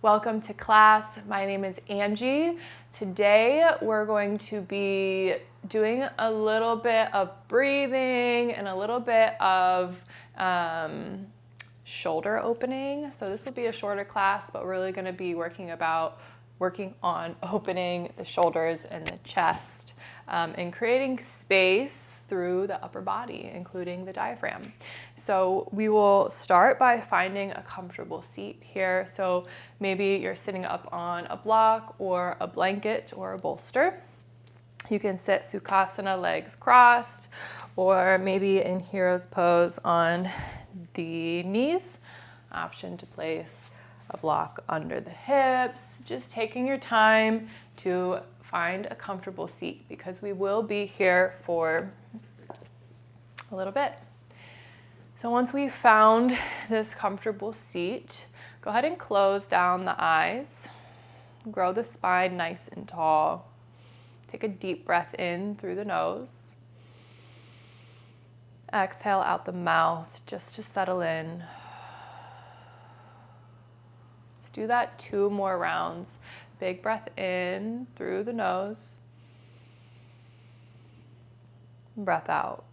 Welcome to class. My name is Angie. Today we're going to be doing a little bit of breathing and a little bit of shoulder opening. So this will be a shorter class, but we're really going to be working on opening the shoulders and the chest and creating space through the upper body, including the diaphragm. So we will start by finding a comfortable seat here. So maybe you're sitting up on a block or a blanket or a bolster. You can sit Sukhasana, legs crossed, or maybe in hero's pose on the knees. Option to place a block under the hips. Just taking your time to find a comfortable seat because we will be here for a little bit. So once we've found this comfortable seat, go ahead and close down the eyes. Grow the spine nice and tall. Take a deep breath in through the nose. Exhale out the mouth just to settle in. Let's do that 2 more rounds. Big breath in through the nose. Breath out.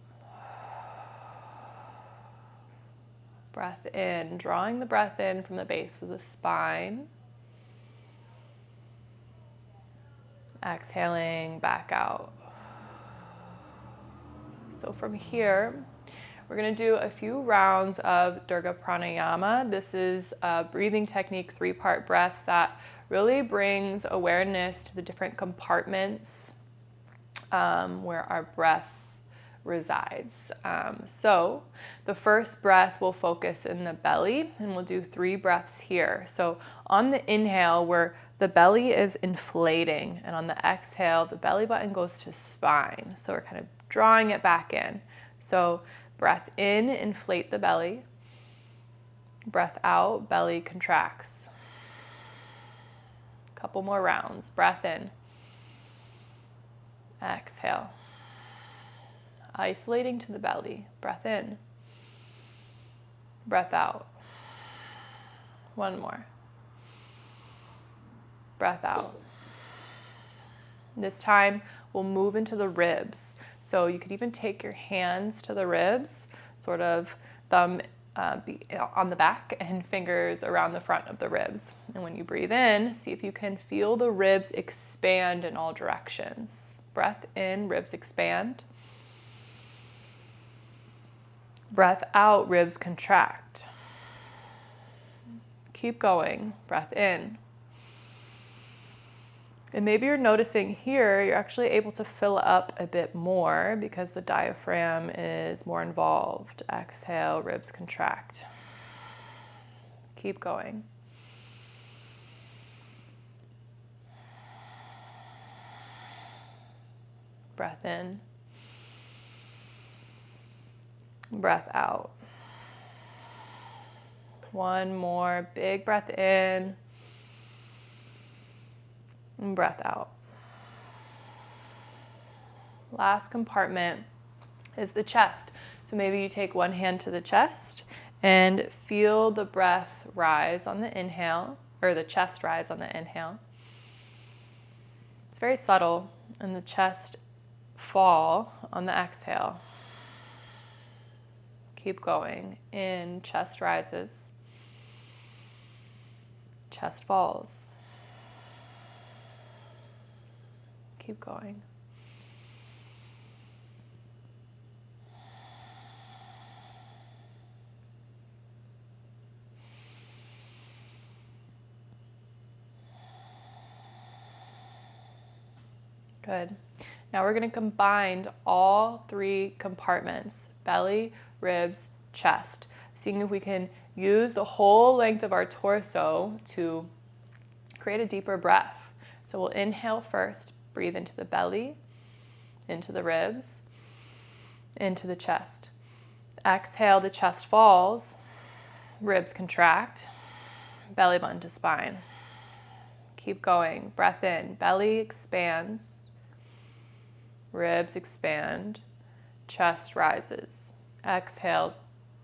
Breath in, drawing the breath in from the base of the spine. Exhaling back out. So from here, we're going to do a few rounds of Durga pranayama. This is a breathing technique, 3-part breath that really brings awareness to the different compartments where our breath resides. So the first breath will focus in the belly, and we'll do 3 breaths here. So on the inhale, where the belly is inflating, and on the exhale, the belly button goes to spine. So we're kind of drawing it back in. So breath in, inflate the belly. Breath out, belly contracts. Couple more rounds. Breath in. Exhale. Isolating to the belly. Breath in. Breath out. 1 more. Breath out. This time we'll move into the ribs. So you could even take your hands to the ribs, sort of thumb on the back and fingers around the front of the ribs. And when you breathe in, see if you can feel the ribs expand in all directions. Breath in, ribs expand. Breath out, ribs contract. Keep going. Breath in. And maybe you're noticing here, you're actually able to fill up a bit more because the diaphragm is more involved. Exhale, ribs contract. Keep going. Breath in. Breath out. 1 more big breath in. And breath out. Last compartment is the chest. So maybe you take 1 hand to the chest and feel the breath rise on the inhale, or the chest rise on the inhale. It's very subtle, and the chest fall on the exhale. Keep going. In, chest rises. Chest falls. Keep going. Good. Now we're going to combine all 3 compartments, belly, ribs, chest, seeing if we can use the whole length of our torso to create a deeper breath. So we'll inhale first, breathe into the belly, into the ribs, into the chest. Exhale, the chest falls, ribs contract, belly button to spine. Keep going. Breath in, belly expands, ribs expand, chest rises. Exhale,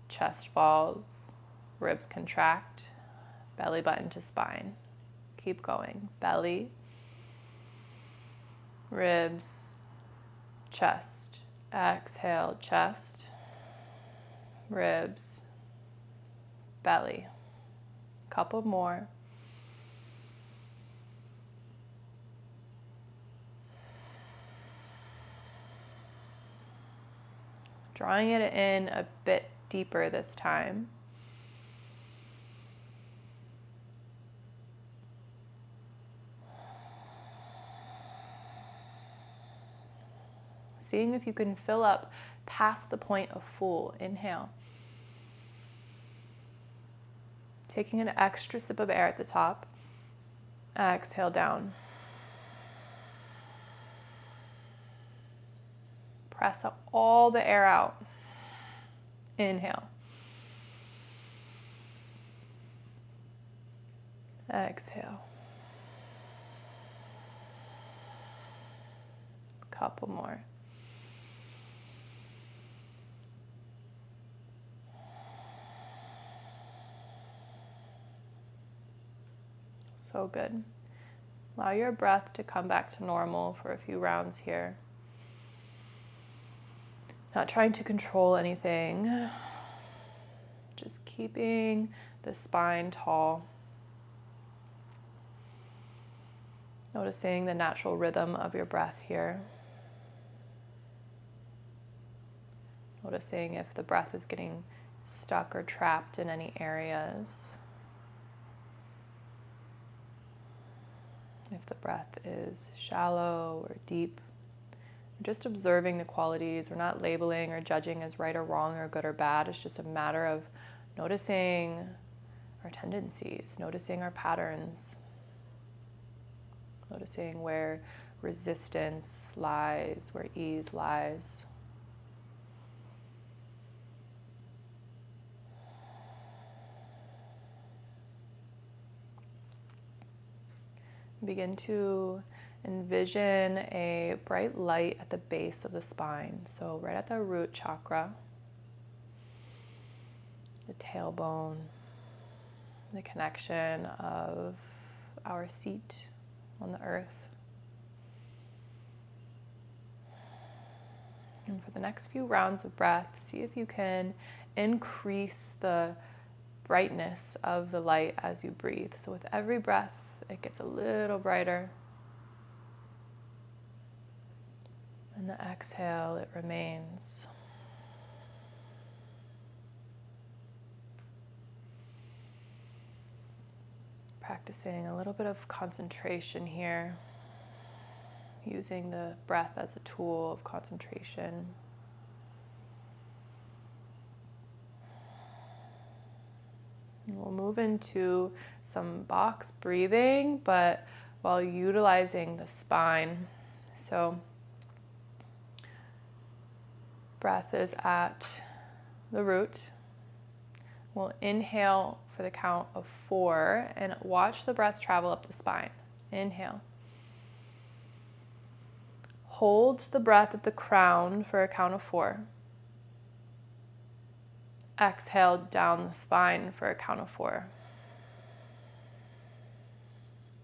chest falls, ribs contract, belly button to spine. Keep going. Belly, ribs, chest. Exhale, chest, ribs, belly. Couple more. Drawing it in a bit deeper this time. Seeing if you can fill up past the point of full. Inhale. Taking an extra sip of air at the top. Exhale down. Press all the air out. Inhale. Exhale. Couple more. So good. Allow your breath to come back to normal for a few rounds here. Not trying to control anything. Just keeping the spine tall. Noticing the natural rhythm of your breath here. Noticing if the breath is getting stuck or trapped in any areas. If the breath is shallow or deep. Just observing the qualities. We're not labeling or judging as right or wrong or good or bad. It's just a matter of noticing our tendencies, noticing our patterns, noticing where resistance lies, where ease lies. Begin to envision a bright light at the base of the spine. So right at the root chakra, the tailbone, the connection of our seat on the earth. And for the next few rounds of breath, see if you can increase the brightness of the light as you breathe. So with every breath, it gets a little brighter. And the exhale, it remains. Practicing a little bit of concentration here, using the breath as a tool of concentration. And we'll move into some box breathing, but while utilizing the spine. So breath is at the root. We'll inhale for the count of 4 and watch the breath travel up the spine. Inhale. Hold the breath at the crown for a count of 4. Exhale down the spine for a count of 4.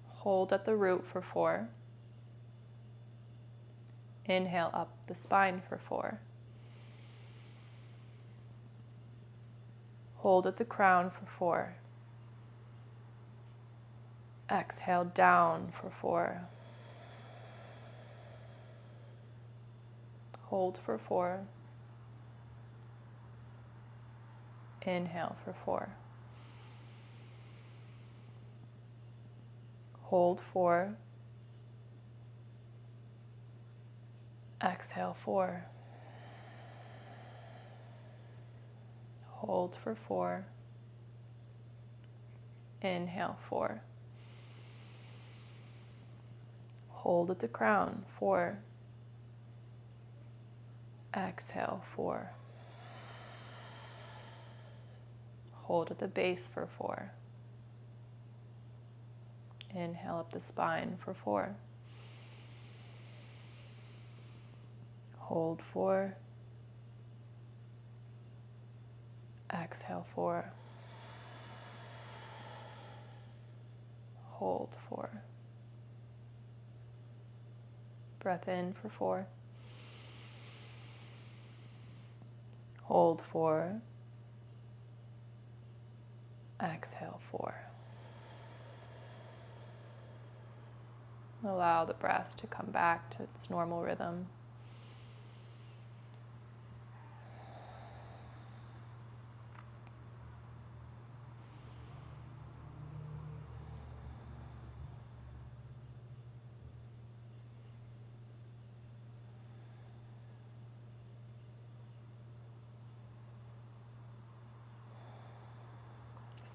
Hold at the root for 4. Inhale up the spine for 4. Hold at the crown for 4. Exhale down for 4. Hold for 4. Inhale for 4. Hold 4. Exhale 4. Hold for 4. Inhale 4. Hold at the crown 4. Exhale 4. Hold at the base for 4. Inhale up the spine for 4. Hold 4. Exhale 4. Hold 4. Breath in for 4. Hold 4. Exhale 4. Allow the breath to come back to its normal rhythm.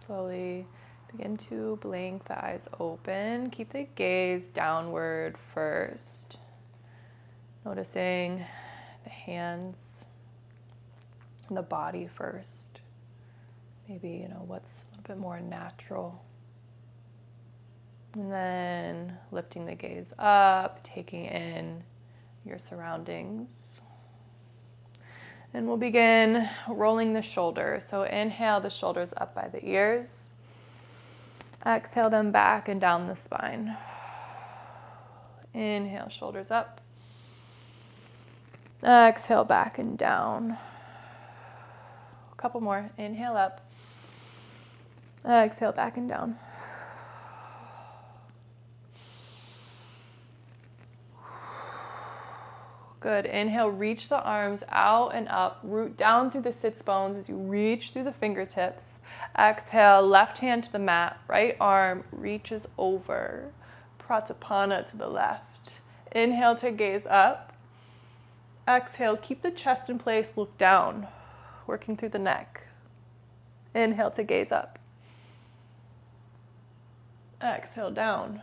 Slowly begin to blink the eyes open. Keep the gaze downward first. Noticing the hands and the body first. Maybe, what's a little bit more natural. And then lifting the gaze up, taking in your surroundings. And we'll begin rolling the shoulders. So inhale the shoulders up by the ears. Exhale them back and down the spine. Inhale, shoulders up. Exhale, back and down. A couple more. Inhale up. Exhale, back and down. Good. Inhale, reach the arms out and up. Root down through the sits bones as you reach through the fingertips. Exhale, left hand to the mat. Right arm reaches over. Pranayama to the left. Inhale to gaze up. Exhale, keep the chest in place. Look down. Working through the neck. Inhale to gaze up. Exhale, down.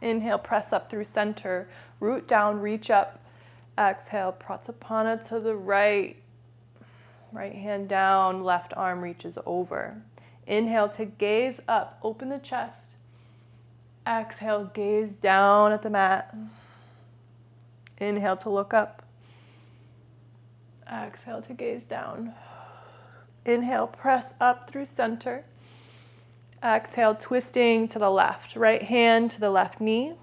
Inhale, press up through center. Root down, reach up. Exhale, pranayama to the right. Right hand down, left arm reaches over. Inhale to gaze up, open the chest. Exhale, gaze down at the mat. Inhale to look up. Exhale to gaze down. Inhale, press up through center. Exhale, twisting to the left. Right hand to the left knee.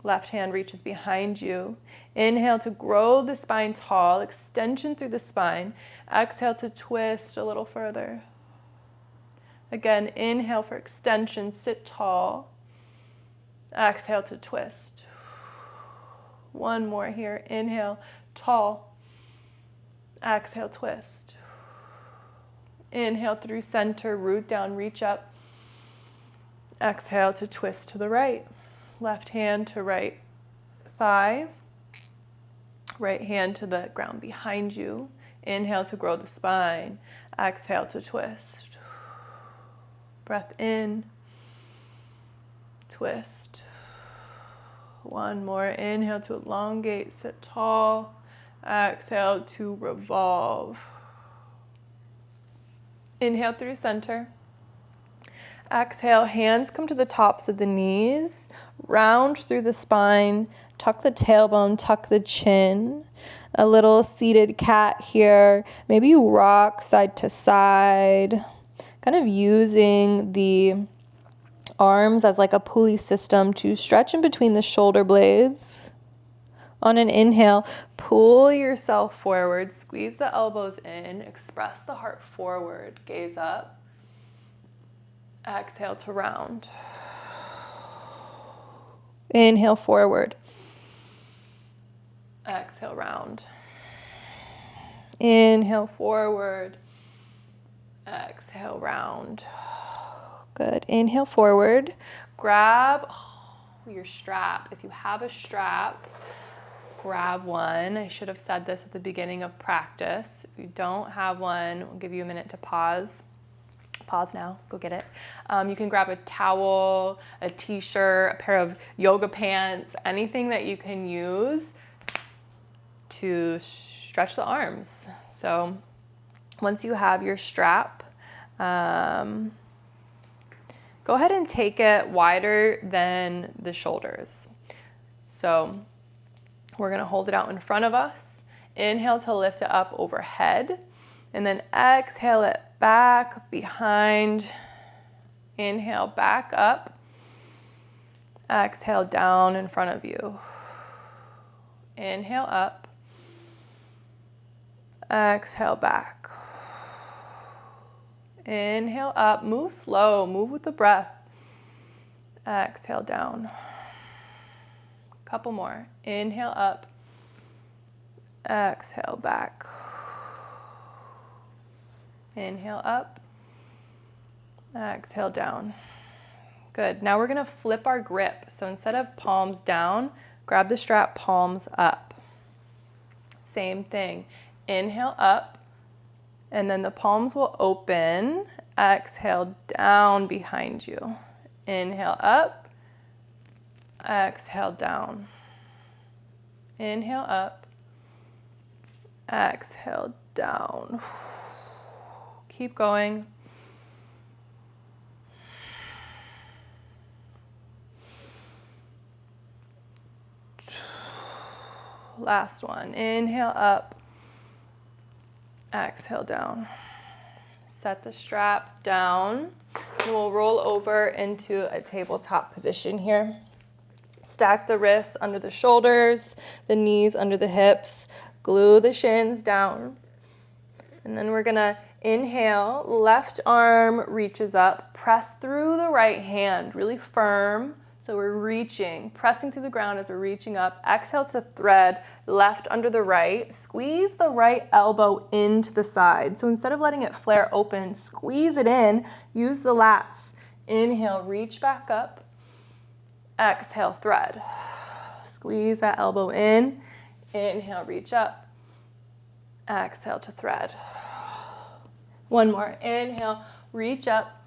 Left hand reaches behind you. Inhale to grow the spine tall, extension through the spine. Exhale to twist a little further. Again, inhale for extension, sit tall. Exhale to twist. One more here. Inhale, tall. Exhale, twist. Inhale through center, root down, reach up. Exhale to twist to the right. Left hand to right thigh. Right hand to the ground behind you. Inhale to grow the spine. Exhale to twist. Breath in. Twist. One more. Inhale to elongate, sit tall. Exhale to revolve. Inhale through center. Exhale, hands come to the tops of the knees, round through the spine, tuck the tailbone, tuck the chin. A little seated cat here. Maybe you rock side to side, kind of using the arms as like a pulley system to stretch in between the shoulder blades. On an inhale, pull yourself forward, squeeze the elbows in, express the heart forward, gaze up. Exhale to round. Inhale forward. Exhale round. Inhale forward. Exhale round. Good. Inhale forward. Grab your strap. If you have a strap, grab one. I should have said this at the beginning of practice. If you don't have one, we'll give you a minute to pause. Pause now, go get it. You can grab a towel, a t-shirt, a pair of yoga pants, anything that you can use to stretch the arms. So once you have your strap, go ahead and take it wider than the shoulders. So we're gonna hold it out in front of us. Inhale to lift it up overhead, and then exhale it back, behind, Inhale, back up. Exhale, down in front of you. Inhale, up. Exhale, back. Inhale, up. Move slow. Move with the breath. Exhale, down. Couple more. Inhale, up. Exhale, back. Inhale, up. Exhale, down. Good. Now we're going to flip our grip. So instead of palms down, grab the strap, palms up. Same thing. Inhale, up. And then the palms will open. Exhale, down behind you. Inhale, up. Exhale, down. Inhale, up. Exhale, down. Keep going. Last one. Inhale, up. Exhale, down. Set the strap down. And we'll roll over into a tabletop position here. Stack the wrists under the shoulders, the knees under the hips. Glue the shins down. And then we're gonna inhale, left arm reaches up, press through the right hand, really firm. So we're reaching, pressing through the ground as we're reaching up. Exhale to thread, left under the right. Squeeze the right elbow into the side. So instead of letting it flare open, squeeze it in, use the lats. Inhale, reach back up. Exhale, thread. Squeeze that elbow in. Inhale, reach up. Exhale to thread. One more. Inhale, reach up.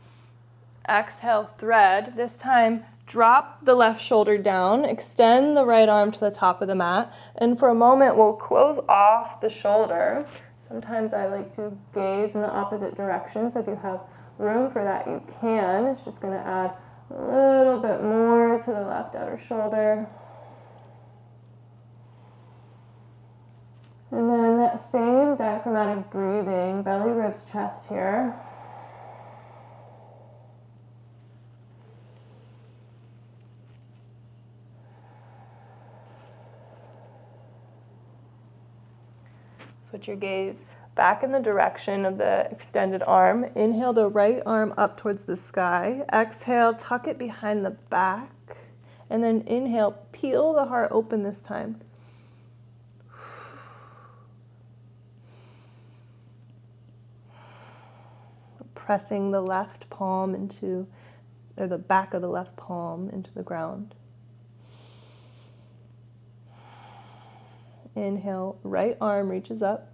Exhale, thread. This time, drop the left shoulder down, extend the right arm to the top of the mat, and for a moment we'll close off the shoulder. Sometimes I like to gaze in the opposite direction, so if you have room for that, you can. It's just going to add a little bit more to the left outer shoulder. And then that same diaphragmatic breathing, belly, ribs, chest here. Switch your gaze back in the direction of the extended arm. Inhale the right arm up towards the sky. Exhale, tuck it behind the back. And then inhale, peel the heart open this time. Pressing the left palm into, or the back of the left palm into the ground. Inhale, right arm reaches up.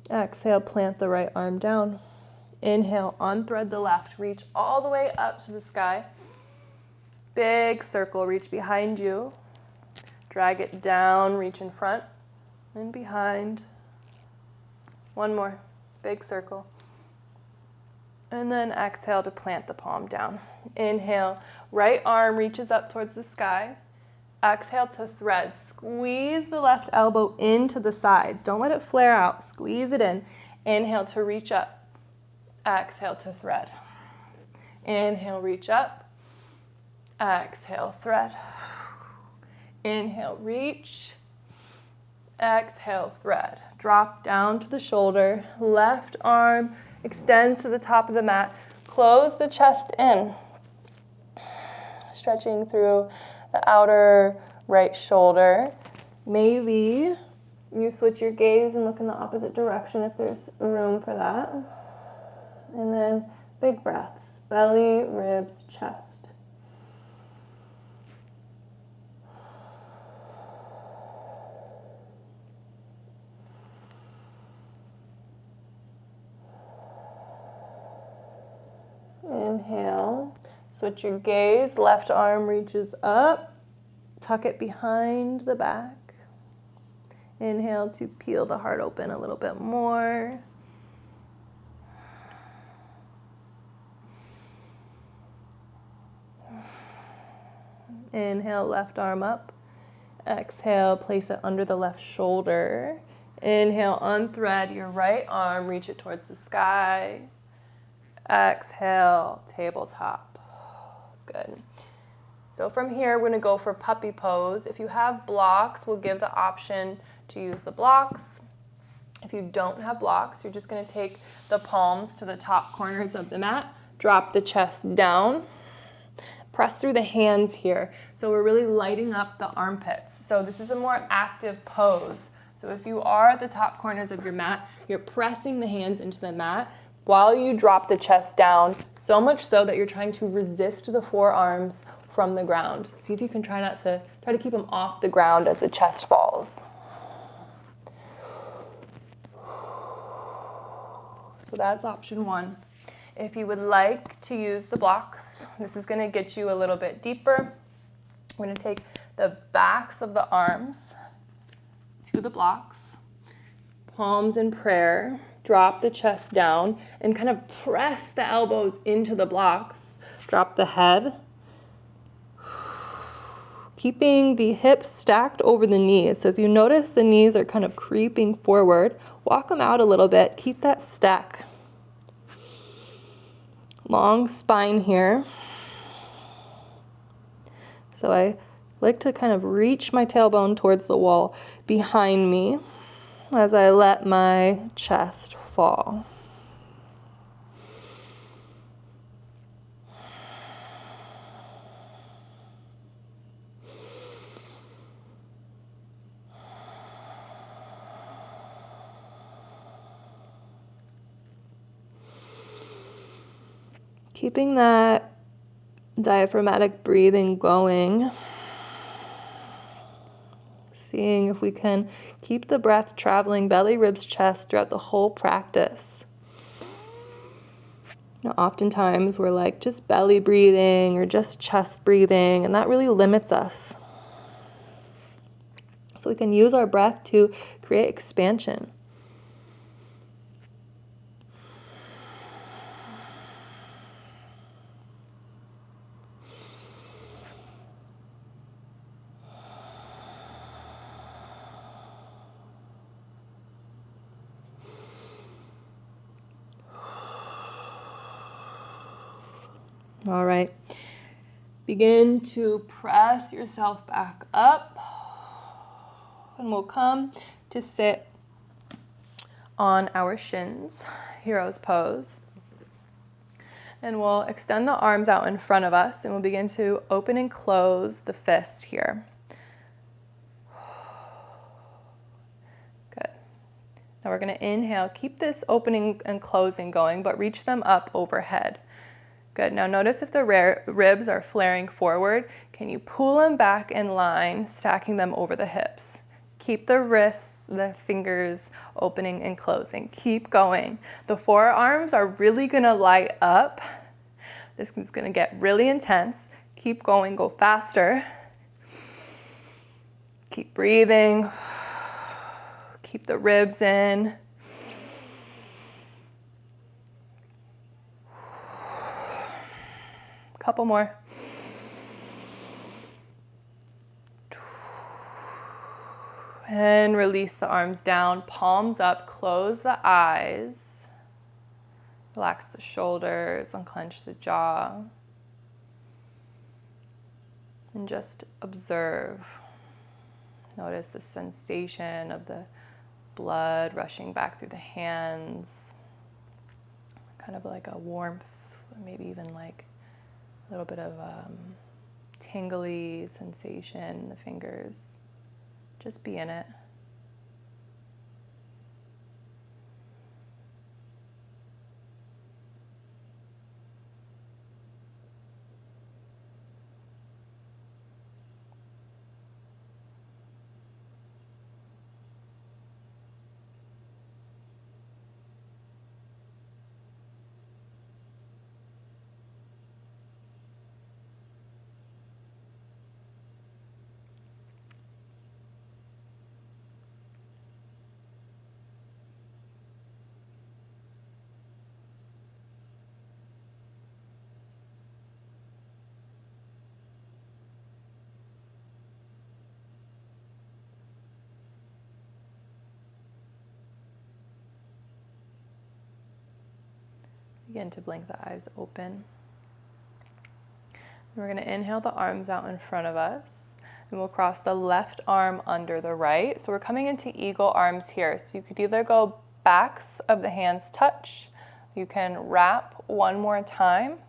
Exhale, plant the right arm down. Inhale, unthread the left. Reach all the way up to the sky. Big circle, reach behind you. Drag it down, reach in front and behind. One more, big circle. And then exhale to plant the palm down. Inhale, right arm reaches up towards the sky. Exhale to thread. Squeeze the left elbow into the sides. Don't let it flare out. Squeeze it in. Inhale to reach up. Exhale to thread. Inhale, reach up. Exhale, thread. Inhale, reach. Exhale, thread. Drop down to the shoulder. Left arm extends to the top of the mat. Close the chest in. Stretching through the outer right shoulder. Maybe you switch your gaze and look in the opposite direction if there's room for that. And then big breaths, belly, ribs, chest. Inhale, switch your gaze, left arm reaches up, tuck it behind the back. Inhale to peel the heart open a little bit more. Inhale, left arm up. Exhale, place it under the left shoulder. Inhale, unthread your right arm, reach it towards the sky. Exhale, tabletop. Good. So from here, we're gonna go for puppy pose. If you have blocks, we'll give the option to use the blocks. If you don't have blocks, you're just gonna take the palms to the top corners of the mat, drop the chest down, press through the hands here. So we're really lighting up the armpits. So this is a more active pose. So if you are at the top corners of your mat, you're pressing the hands into the mat while you drop the chest down, so much so that you're trying to resist the forearms from the ground. See if you can try to keep them off the ground as the chest falls. So that's option one. If you would like to use the blocks, this is gonna get you a little bit deeper. We're gonna take the backs of the arms to the blocks, palms in prayer, drop the chest down, and kind of press the elbows into the blocks. Drop the head, keeping the hips stacked over the knees. So if you notice the knees are kind of creeping forward, walk them out a little bit, keep that stack. Long spine here. So I like to kind of reach my tailbone towards the wall behind me as I let my chest fall. Keeping that diaphragmatic breathing going. Seeing if we can keep the breath traveling belly, ribs, chest throughout the whole practice. Now, oftentimes we're like just belly breathing or just chest breathing, and that really limits us. So we can use our breath to create expansion. All right, begin to press yourself back up, and we'll come to sit on our shins, hero's pose. And we'll extend the arms out in front of us, and we'll begin to open and close the fists here. Good. Now we're gonna inhale, keep this opening and closing going, but reach them up overhead. Good. Now notice if the ribs are flaring forward, can you pull them back in line, stacking them over the hips? Keep the wrists, the fingers opening and closing. Keep going. The forearms are really gonna light up. This is gonna get really intense. Keep going, go faster. Keep breathing. Keep the ribs in. Couple more. And release the arms down, palms up, close the eyes. Relax the shoulders, unclench the jaw. And just observe. Notice the sensation of the blood rushing back through the hands. Kind of like a warmth, maybe even like a little bit of tingly sensation in the fingers. Just be in it. Begin to blink the eyes open. We're going to inhale the arms out in front of us, and we'll cross the left arm under the right. So we're coming into eagle arms here. So you could either go backs of the hands touch. You can wrap one more time,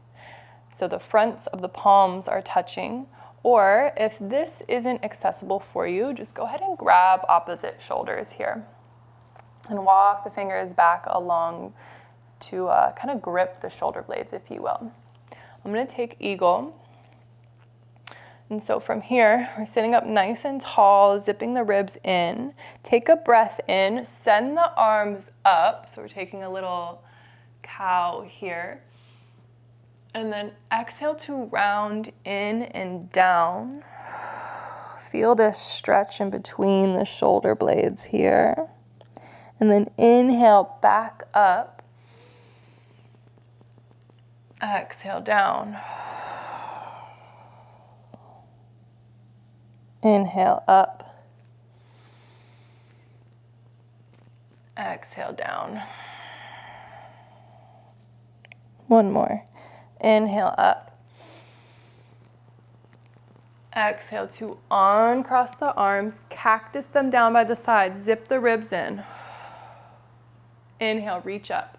so the fronts of the palms are touching. Or if this isn't accessible for you, just go ahead and grab opposite shoulders here and walk the fingers back along to kind of grip the shoulder blades, if you will. I'm going to take eagle. And so from here, we're sitting up nice and tall, zipping the ribs in. Take a breath in, send the arms up. So we're taking a little cow here. And then exhale to round in and down. Feel this stretch in between the shoulder blades here. And then inhale back up. Exhale down. Inhale up. Exhale down. One more. Inhale up. Exhale to uncross the arms, cactus them down by the sides, zip the ribs in. Inhale, reach up.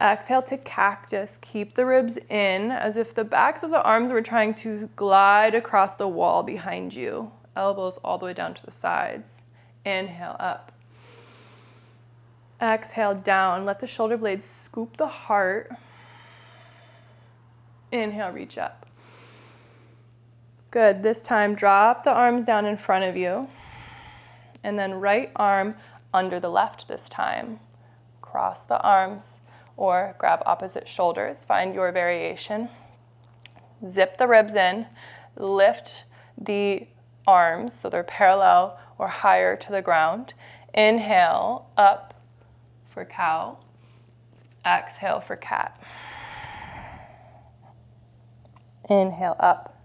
Exhale to cactus, keep the ribs in as if the backs of the arms were trying to glide across the wall behind you. Elbows all the way down to the sides. Inhale up. Exhale down, let the shoulder blades scoop the heart. Inhale, reach up. Good, this time drop the arms down in front of you. And then right arm under the left this time. Cross the arms or grab opposite shoulders. Find your variation. Zip the ribs in. Lift the arms so they're parallel or higher to the ground. Inhale, up for cow. Exhale for cat. Inhale, up.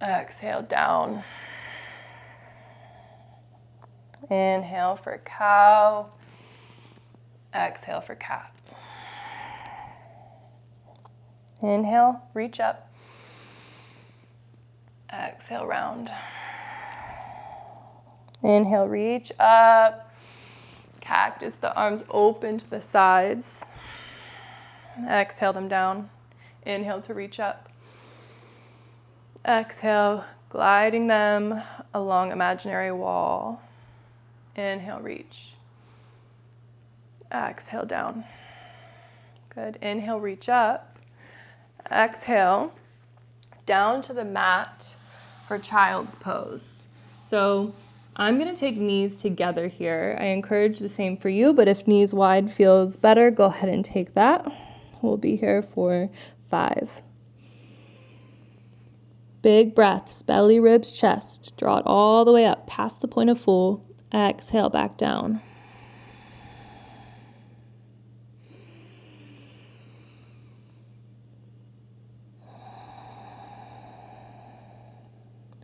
Exhale, down. Inhale for cow. Exhale for cat. Inhale, reach up. Exhale, round. Inhale, reach up. Cactus the arms open to the sides. Exhale them down. Inhale to reach up. Exhale, gliding them along imaginary wall. Inhale, reach. Exhale, down. Good. Inhale, reach up. Exhale, down to the mat for child's pose. So I'm going to take knees together here. I encourage the same for you, but if knees wide feels better, go ahead and take that. We'll be here for 5. Big breaths, belly, ribs, chest. Draw it all the way up past the point of full. Exhale, back down.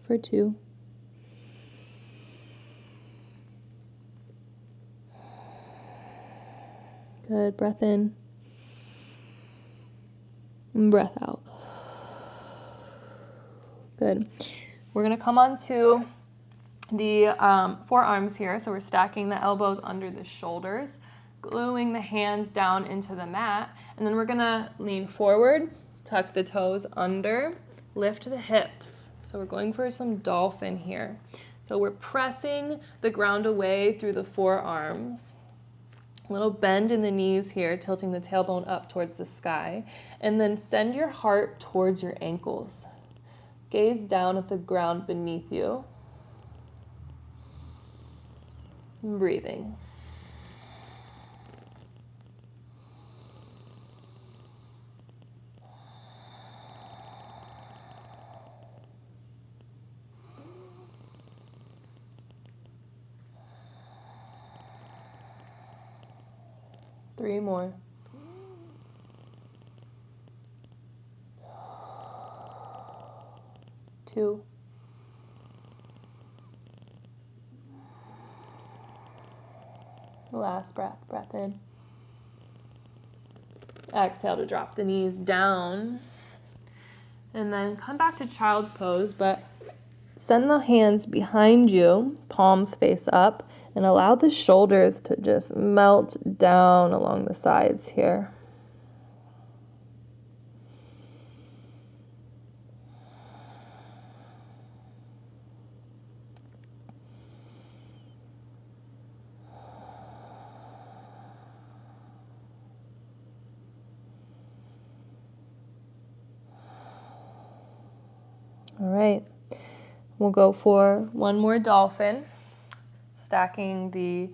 For 2. Good. Breath in. And breath out. Good. We're going to come on to the forearms here. So we're stacking the elbows under the shoulders, gluing the hands down into the mat. And then we're going to lean forward, tuck the toes under, lift the hips. So we're going for some dolphin here. So we're pressing the ground away through the forearms. A little bend in the knees here, tilting the tailbone up towards the sky. And then send your heart towards your ankles. Gaze down at the ground beneath you. Breathing. Three more. Two. Last breath in. Exhale to drop the knees down. And then come back to child's pose, but send the hands behind you, palms face up, and allow the shoulders to just melt down along the sides here. All right, we'll go for one more dolphin, stacking the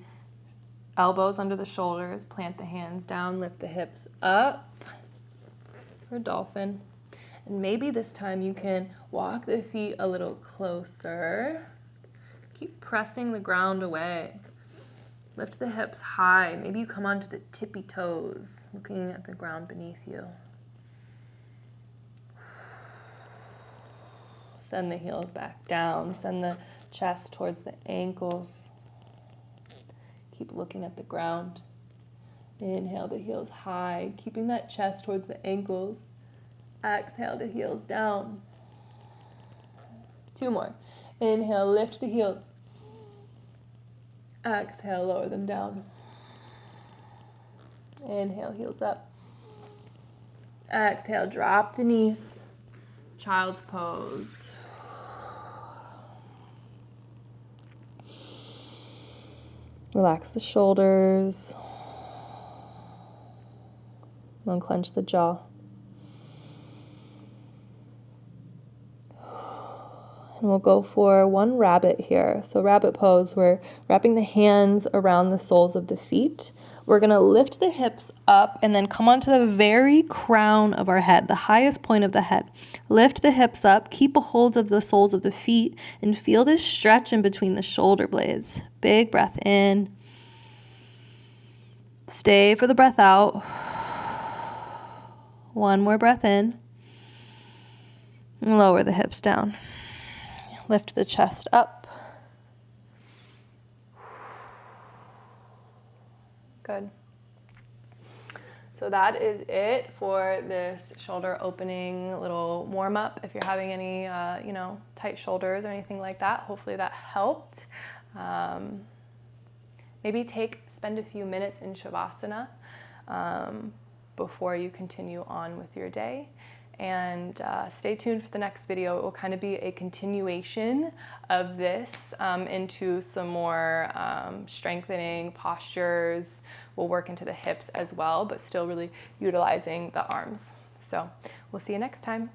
elbows under the shoulders, plant the hands down, lift the hips up for dolphin. And maybe this time you can walk the feet a little closer. Keep pressing the ground away. Lift the hips high. Maybe you come onto the tippy toes, looking at the ground beneath you. Send the heels back down. Send the chest towards the ankles. Keep looking at the ground. Inhale the heels high, keeping that chest towards the ankles. Exhale the heels down. 2 more. Inhale, lift the heels. Exhale, lower them down. Inhale, heels up. Exhale, drop the knees. Child's pose. Relax the shoulders. Unclench the jaw. And we'll go for one rabbit here. So rabbit pose, we're wrapping the hands around the soles of the feet. We're going to lift the hips up and then come onto the very crown of our head, the highest point of the head. Lift the hips up, keep a hold of the soles of the feet, and feel this stretch in between the shoulder blades. Big breath in. Stay for the breath out. One more breath in. And lower the hips down. Lift the chest up. Good. So that is it for this shoulder opening little warm up. If you're having any, tight shoulders or anything like that, hopefully that helped. Maybe spend a few minutes in Shavasana before you continue on with your day. And stay tuned for the next video. It will kind of be a continuation of this into some more strengthening postures. We'll work into the hips as well, but still really utilizing the arms. So we'll see you next time.